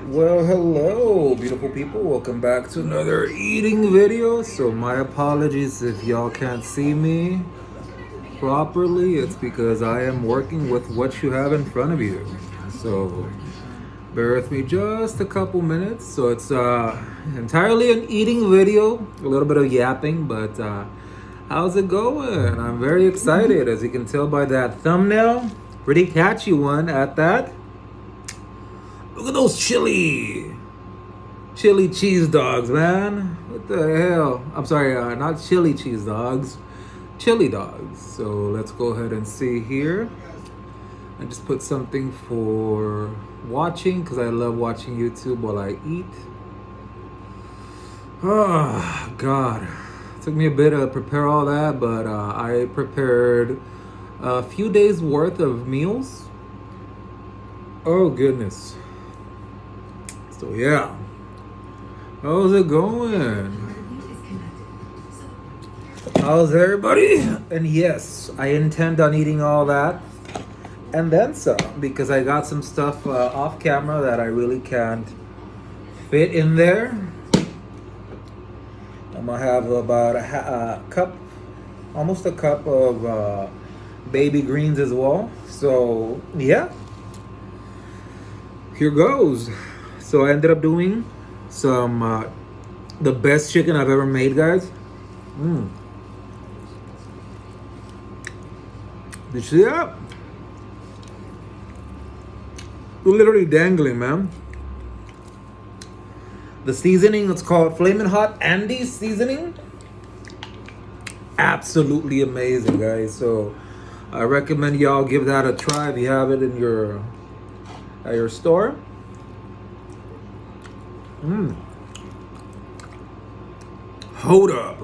Well, hello, beautiful people. Welcome back to another eating video. So, my apologies if y'all can't see me properly. It's because I am working with what you have in front of you. So, bear with me just a couple minutes. So, it's entirely an eating video, a little bit of yapping, but how's it going? I'm very excited, as you can tell by that thumbnail. Pretty catchy one at that. Look at those chili cheese dogs, man. What the hell? I'm sorry, not chili cheese dogs, chili dogs. So let's go ahead and see here. I just put something for watching because I love watching YouTube while I eat. Oh, God. It took me a bit to prepare all that, but I prepared a few days worth of meals. Oh, goodness. So, yeah. How's it going? How's everybody? And yes, I intend on eating all that and then some because I got some stuff off camera that I really can't fit in there. I'm gonna have about a cup, almost a cup of baby greens as well. So yeah, here goes. So I ended up doing some the best chicken I've ever made, guys. Did you see that? Literally dangling, man. The seasoning, it's called Flamin' Hot Andy's seasoning. Absolutely amazing, guys. So I recommend y'all give that a try if you have it in at your store. Hold up.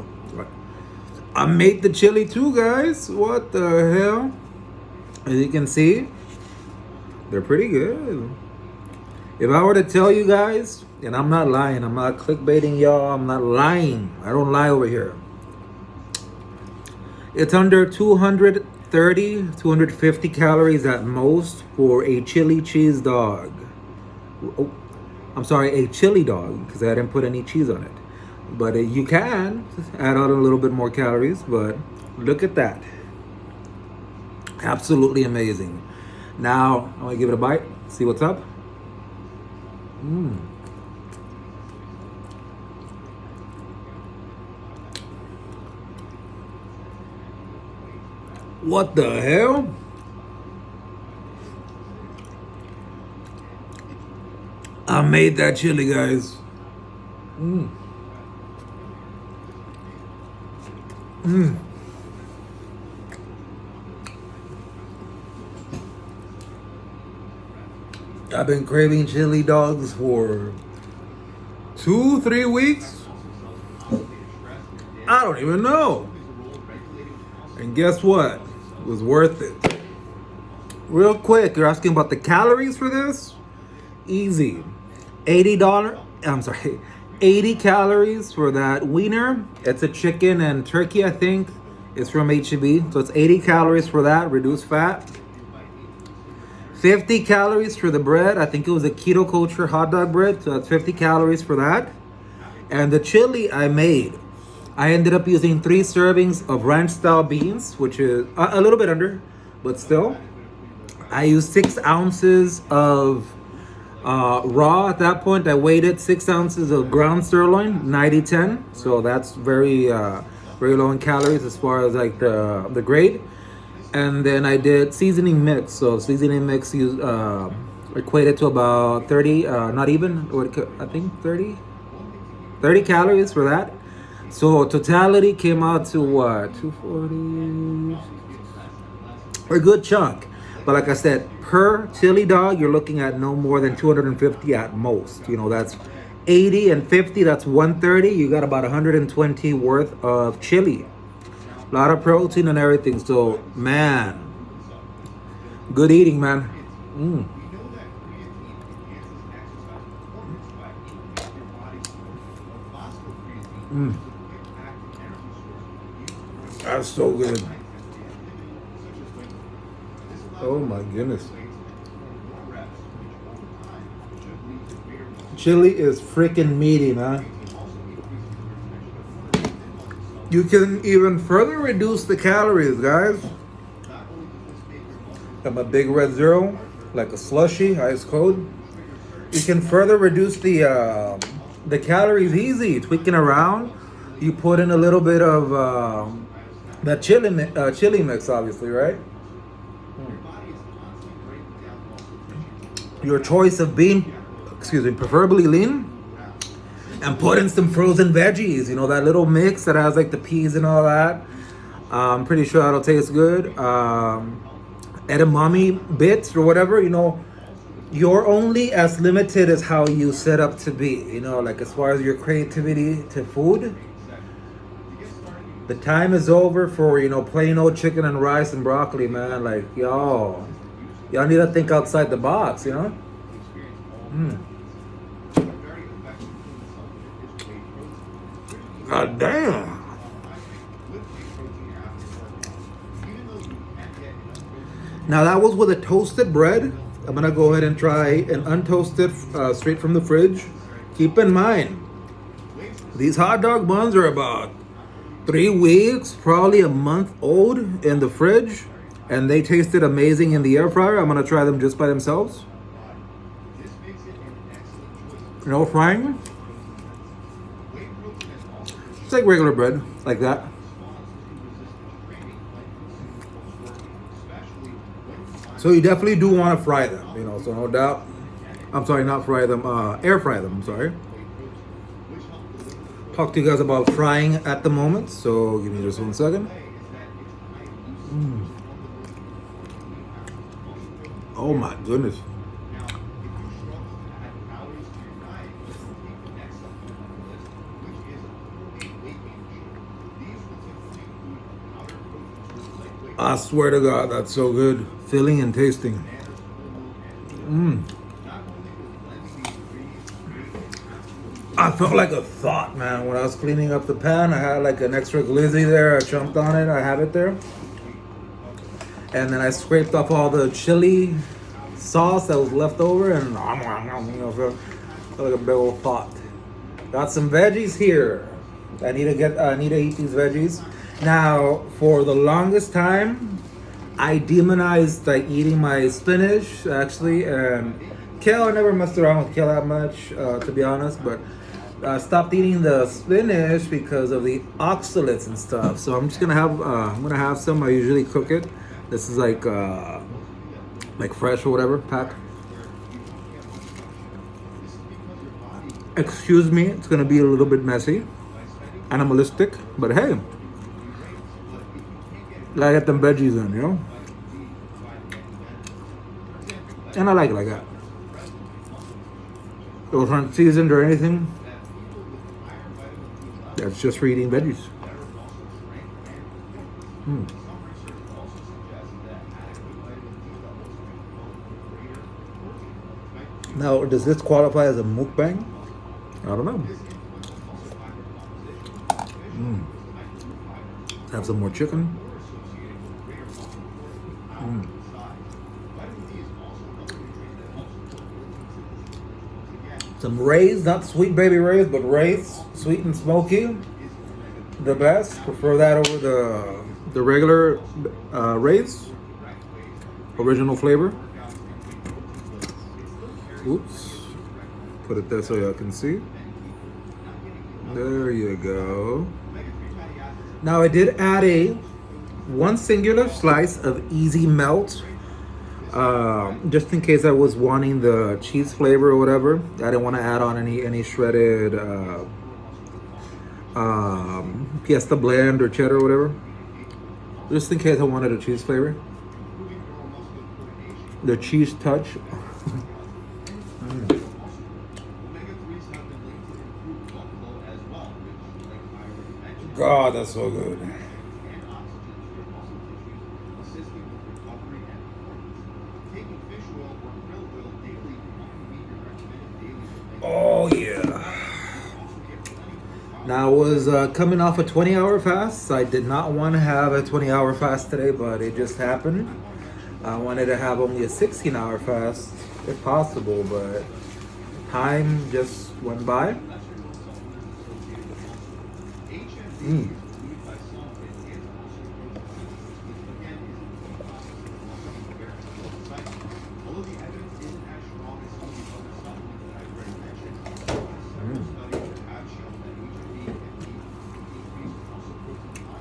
I made the chili too, guys. What the hell? As you can see, they're pretty good. If I were to tell you guys, and I'm not lying, I'm not clickbaiting y'all, I'm not lying. I don't lie over here. It's under 230, 250 calories at most for a chili cheese dog. Oh, I'm sorry, a chili dog, because I didn't put any cheese on it. But you can add on a little bit more calories, but look at that. Absolutely amazing. Now, I'm gonna give it a bite, see what's up. What the hell? I made that chili, guys. I've been craving chili dogs for 2-3 weeks. I don't even know. And guess what? It was worth it. Real quick, you're asking about the calories for this? Easy. $80, 80 calories for that wiener. It's a chicken and turkey, I think. It's from H-E-B. So it's 80 calories for that, reduced fat. 50 calories for the bread. I think it was a keto culture hot dog bread. So that's 50 calories for that. And the chili I made, I ended up using 3 servings of ranch style beans, which is a little bit under, but still. I used 6 ounces of raw at that point. I weighed it, 6 ounces of ground sirloin, 90-10. So that's very low in calories as far as like the grade. And then I did seasoning mix. So seasoning mix equated to about 30, not even, I think 30 calories for that. So totality came out to what, 240, a good chunk. But like I said, per chili dog, you're looking at no more than 250 at most. You know, that's 80 and 50, that's 130. You got about 120 worth of chili. A lot of protein and everything. So, man, good eating, man. That's so good. Oh my goodness. Chili is freaking meaty, man. You can even further reduce the calories, guys. I'm a big red zero, like a slushy, ice cold. You can further reduce the calories easy, tweaking around. You put in a little bit of that chili mix, obviously, right? Your choice of bean, preferably lean, and put in some frozen veggies. You know, that little mix that has like the peas and all that. I'm pretty sure that'll taste good. Edamame bits or whatever, you know, you're only as limited as how you set up to be. You know, like as far as your creativity to food, the time is over for, you know, plain old chicken and rice and broccoli, man. Like, y'all need to think outside the box, you know? God damn. Now that was with a toasted bread. I'm gonna go ahead and try an untoasted straight from the fridge. Keep in mind, these hot dog buns are about 3 weeks, probably a month old in the fridge, and they tasted amazing in the air fryer. I'm gonna try them just by themselves. No frying. It's like regular bread, like that. So you definitely do want to fry them, you know, so no doubt. I'm sorry, not fry them, air fry them, I'm sorry. Talk to you guys about frying at the moment, so give me just 1 second. Oh my goodness. I swear to God, that's so good. Filling and tasting. I felt like a thought, man. When I was cleaning up the pan, I had like an extra glizzy there. I jumped on it. I have it there. And then I scraped off all the chili sauce that was left over, and you know, felt like a big old thought. Got some veggies here. I need to eat these veggies. Now, for the longest time, I demonized like eating my spinach, actually, and kale. I never messed around with kale that much, to be honest, but I stopped eating the spinach because of the oxalates and stuff. So I'm just gonna have some. I usually cook it. This is like fresh or whatever, pack. Excuse me, it's gonna be a little bit messy, animalistic, but hey. I get them veggies in, you know? And I like it like that. Those aren't seasoned or anything. That's just for eating veggies. Now, does this qualify as a mukbang? I don't know. Have some more chicken. Some Rays, not sweet baby Rays, but Rays, sweet and smoky. The best. Prefer that over the regular Rays. Original flavor. Oops. Put it there so y'all can see. There you go. Now I did add one singular slice of easy melt, just in case I was wanting the cheese flavor or whatever. I didn't want to add on any shredded Fiesta blend or cheddar or whatever. Just in case I wanted a cheese flavor. The cheese touch. God, that's so good. Oh yeah. Now I was coming off a 20-hour fast. I did not want to have a 20-hour fast today, but it just happened. I wanted to have only a 16-hour fast if possible, but time just went by. Mm.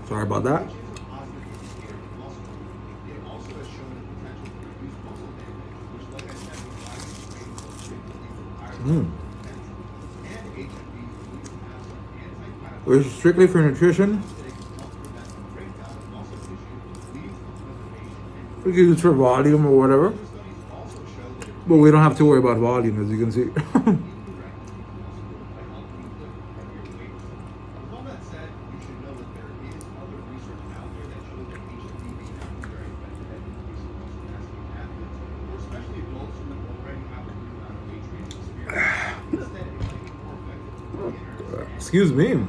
Sorry about that. Which is strictly for nutrition. We can use for volume or whatever. But we don't have to worry about volume, as you can see. Excuse me.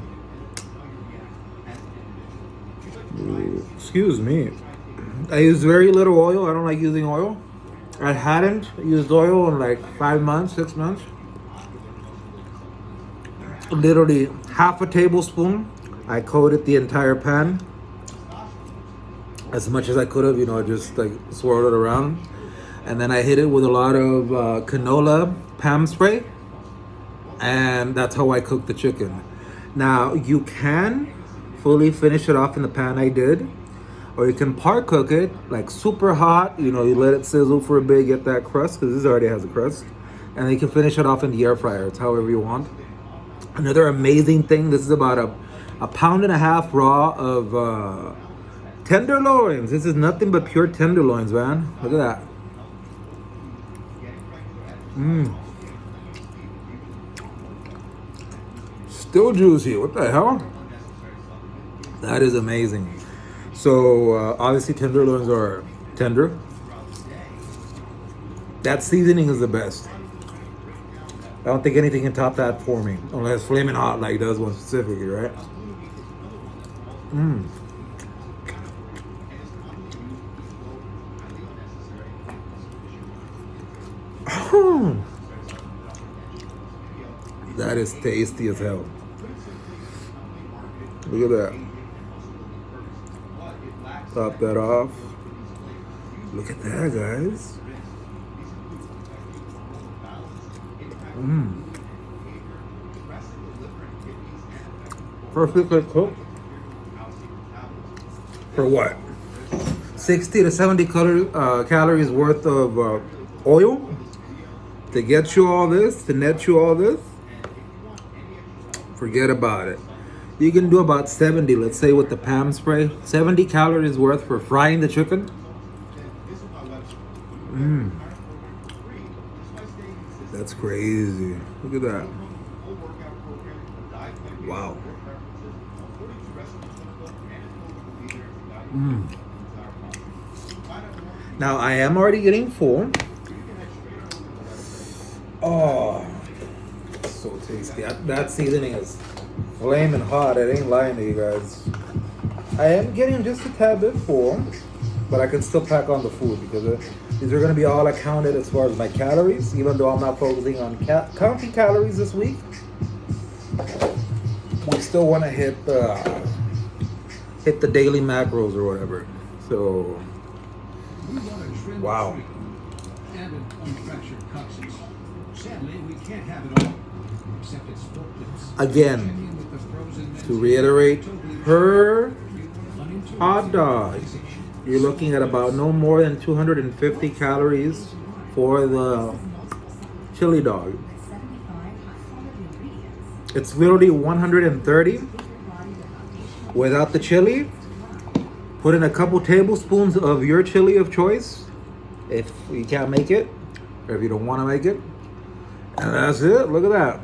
Excuse me. I use very little oil. I don't like using oil. I hadn't used oil in like 5 months, 6 months. Literally half a tablespoon. I coated the entire pan as much as I could have, just like swirled it around. And then I hit it with a lot of canola Pam spray. And that's how I cook the chicken. Now, you can fully finish it off in the pan I did. Or you can part cook it, like super hot. You let it sizzle for a bit, get that crust, because this already has a crust. And then you can finish it off in the air fryer. It's however you want. Another amazing thing, this is about a pound and a half raw of tenderloins. This is nothing but pure tenderloins, man. Look at that. Still juicy. What the hell? That is amazing. So obviously tenderloins are tender. That seasoning is the best. I don't think anything can top that for me, unless Flaming Hot like does one specifically, right? That is tasty as hell. Look at that. Top that off. Look at that, guys. Perfectly cooked. For what? 60 to 70 calories worth of oil to get you all this, to net you all this. Forget about it. You can do about 70, let's say with the Pam spray. 70 calories worth for frying the chicken. That's crazy. Look at that. Wow. Now I am already getting full. Oh, so tasty. That seasoning is flaming hot. It ain't lying to you guys. I am getting just a tad bit full, but I can still pack on the food because these are going to be all accounted as far as my calories, even though I'm not focusing on counting calories this week. We still want to hit the daily macros or whatever. So, wow. Again, to reiterate, per hot dog, you're looking at about no more than 250 calories for the chili dog. It's literally 130 without the chili. Put in a couple tablespoons of your chili of choice if you can't make it or if you don't want to make it. And that's it. Look at that.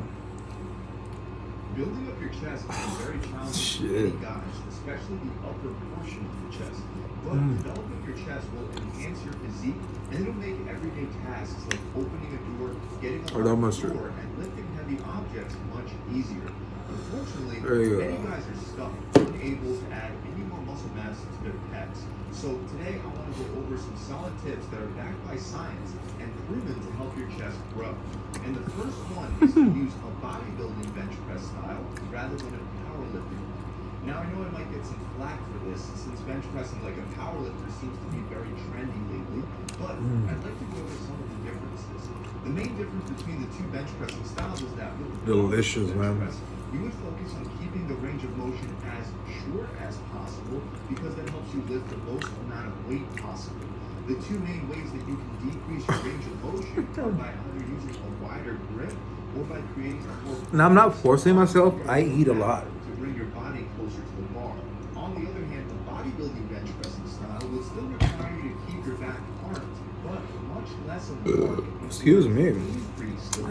Building up your chest is very challenging for many guys, especially the upper portion of the chest. But developing your chest will enhance your physique, and it'll make everyday tasks like opening a door, getting on the floor, and lifting heavy objects much easier. Unfortunately, many guys are stuck, unable to add any more muscle mass to their pecs. So today I want to go over some solid tips that are backed by science and proven to help your chest grow. And the first one is to use a bodybuilding bench press style rather than a powerlifting one. Now I know I might get some flack for this since bench pressing like a powerlifter seems to be very trendy lately, but I'd like to go over some of the differences. The main difference between the two bench pressing styles is that with the Delicious, bench man. press, you would focus on keeping the range of motion as short as possible because that helps you lift the most amount of weight possible. The two main ways that you can decrease your range of motion are by either using a wider grip or by creating a more... Now, I'm not forcing myself. I eat a lot. ...to bring your body closer to the bar. On the other hand, the bodybuilding bench pressing style will still require you to keep your back armed, but much less of work. Excuse me.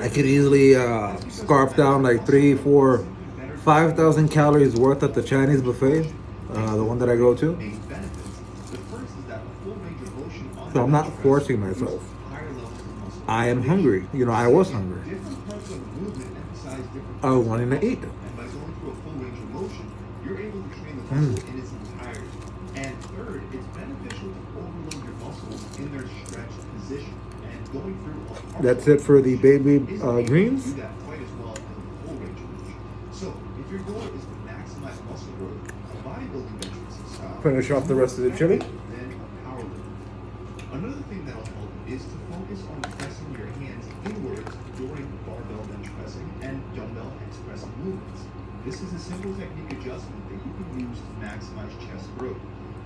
I could easily scarf down like 3, 4, 5,000 calories worth at the Chinese buffet, the one that I go to. So I'm not forcing myself. I am hungry. You know, I was hungry. I was wanting to eat. And by going through a full range of motion, you're able to train the muscle in its entirety. And third, it's beneficial to overload your muscles in their stretched position. And going through a That's it for the baby greens. do that quite as well as a full range of motion. So if your goal is to maximize muscle growth, a bodybuilding bench pressing style Finish off the rest of the chili. then a powerlifting. Another thing that'll help is to focus on pressing your hands inwards during barbell bench pressing and dumbbell X pressing movements. This is a simple technique adjustment that you can use to maximize chest growth.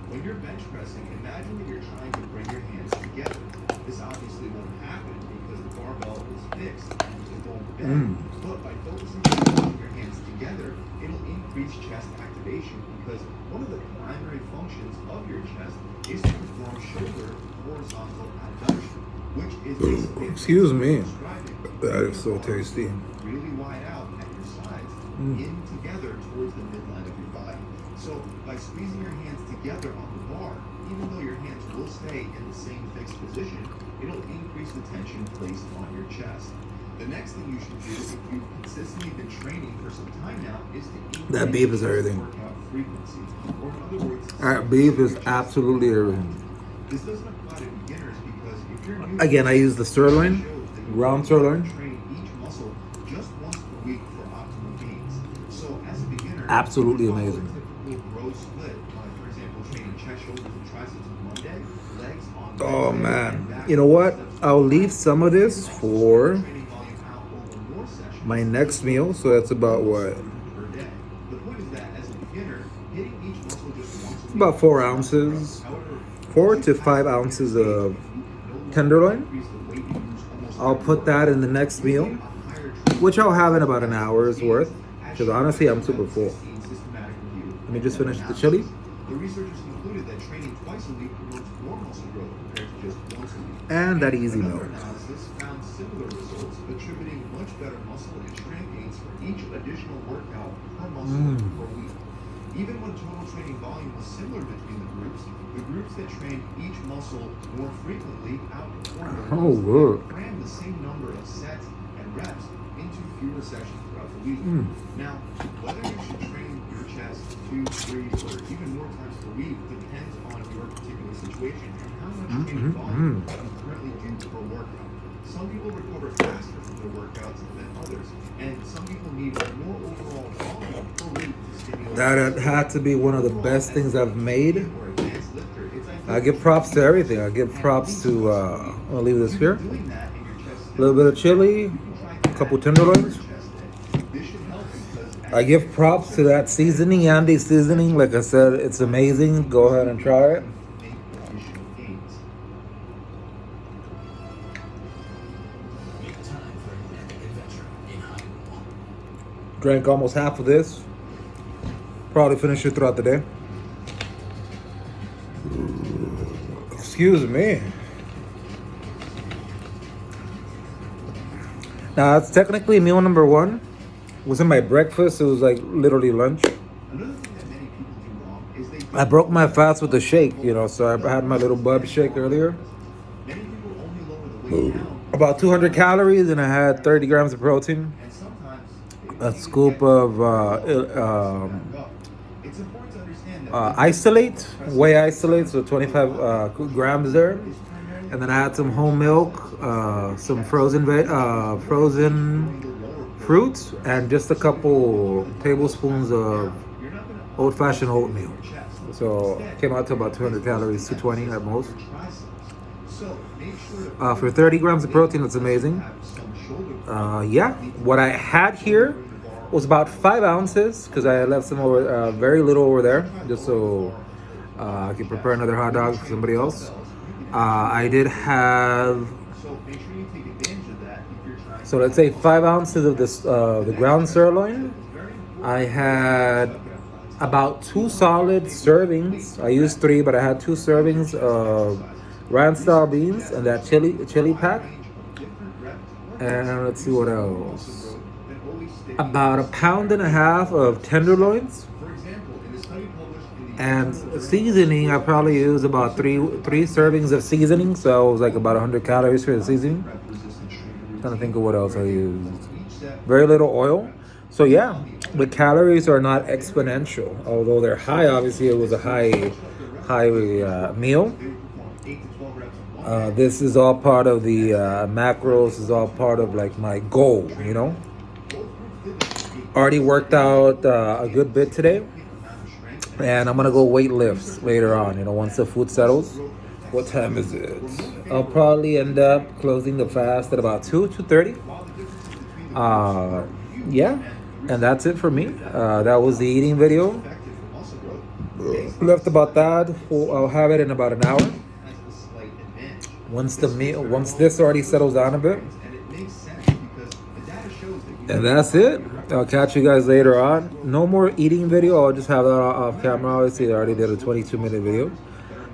When you're bench pressing, imagine that you're trying to bring your hands together. This obviously won't happen because the barbell is fixed and it won't bend. But by focusing on pushing your hands together, it'll increase chest activation because one of the primary functions of your chest is to perform shoulder horizontal adduction, which is basically Excuse me. describing That is so tasty. really wide out at your sides, in together towards the midline of your body. So by squeezing your hands together on the bar, even though your hands will stay in the same fixed position, it'll increase the tension placed on your chest. The next thing you should do if you've consistently been training for some time now is to increase That beef is everything. workout frequency. Or in other words, That beef is absolutely everything. this doesn't apply to beginners because if you're new Again, I use the sirloin, ground sirloin. train each muscle just once per week for optimal gains. So as a beginner, Absolutely you can follow amazing. a typical row split. For example, training chest, shoulders, and triceps on Monday, legs on Oh Wednesday, man. and back You know on what? Thursday. I'll leave some of this for Training volume out over more sessions my next meal. So that's about what? per day. The point is that as a beginner, hitting each muscle just once a week, About 4 ounces, 4 to 5 ounces of tenderloin. increase the weight you use almost I'll put that in the next meal, which I'll have in about an hour's worth. Because honestly, I'm super full. Let me just finish the chili. The researchers concluded that training twice a week promotes more muscle growth compared to just once a week. And that easy Another milk. analysis found similar results, attributing much better muscle and strength gains for each additional workout per muscle per week. Even when total training volume was similar between the groups that trained each muscle more frequently outperformed the Oh, ones good. that crammed the same number of sets and reps into fewer sessions throughout the week. Now, whether you should train your chest 2, 3, or even more times per week depends on your particular situation and how much training volume you currently do per workout. Some people recover faster from their workouts than others, and some people need more overall volume per week to stimulate. That had to be one of the best things I've made. Or advanced lifter, it's I give props to everything. I give props to, I'll leave this here. doing that in your chest. A little bit of chili, a couple tenderloins. This should help because I give props to that seasoning, Yandy seasoning. Like I said, it's amazing. Go ahead and try it. make additional gains. Make time for an epic adventure in Hollywood. Drank almost half of this. Probably finish it throughout the day. Excuse me. Now, it's technically meal number 1. It wasn't my breakfast. It was like literally lunch. Another thing that many people do wrong is they I broke my fast with a shake, you know, so I had my little bub shake earlier. many people only lower the weight down, About 200 calories, and I had 30 grams of protein. and sometimes A scoop of it's important to understand that isolate, whey isolate, so 25 grams there. is primarily And then I had some whole milk, some frozen fruits, and just a couple tablespoons of old-fashioned oatmeal. So came out to about 200 calories, 220 at most. For 30 grams of protein, that's amazing. Yeah, what I had here was about 5 ounces because I left some over, very little over there, just so I could prepare another hot dog for somebody else. I did have, so let's say 5 ounces of this, the ground sirloin. I had about 2 solid servings. I used 3, but I had 2 servings of ranch style beans and that chili pack. And let's see what else. About 1.5 pounds of tenderloins. And seasoning, I probably used about three servings of seasoning, so it was like about 100 calories for the seasoning. I'm trying to think of what else I used. Very little oil. So yeah, the calories are not exponential, although they're high. Obviously, it was a high meal. This is all part of the macros. This is all part of like my goal, you know. Already worked out a good bit today. And I'm gonna go weight lifts later on, you know, once the food settles. What time is it? I'll probably end up closing the fast at about 2:30. Yeah, and that's it for me. That was the eating video. Left about that. I'll have it in about an hour. Once this already settles down a bit. And that's it. I'll catch you guys later on. No more eating video. I'll just have that off camera. Obviously, I already did a 22-minute video.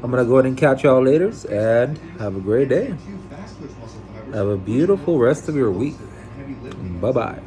I'm going to go ahead and catch y'all later. And have a great day. Have a beautiful rest of your week. Bye-bye.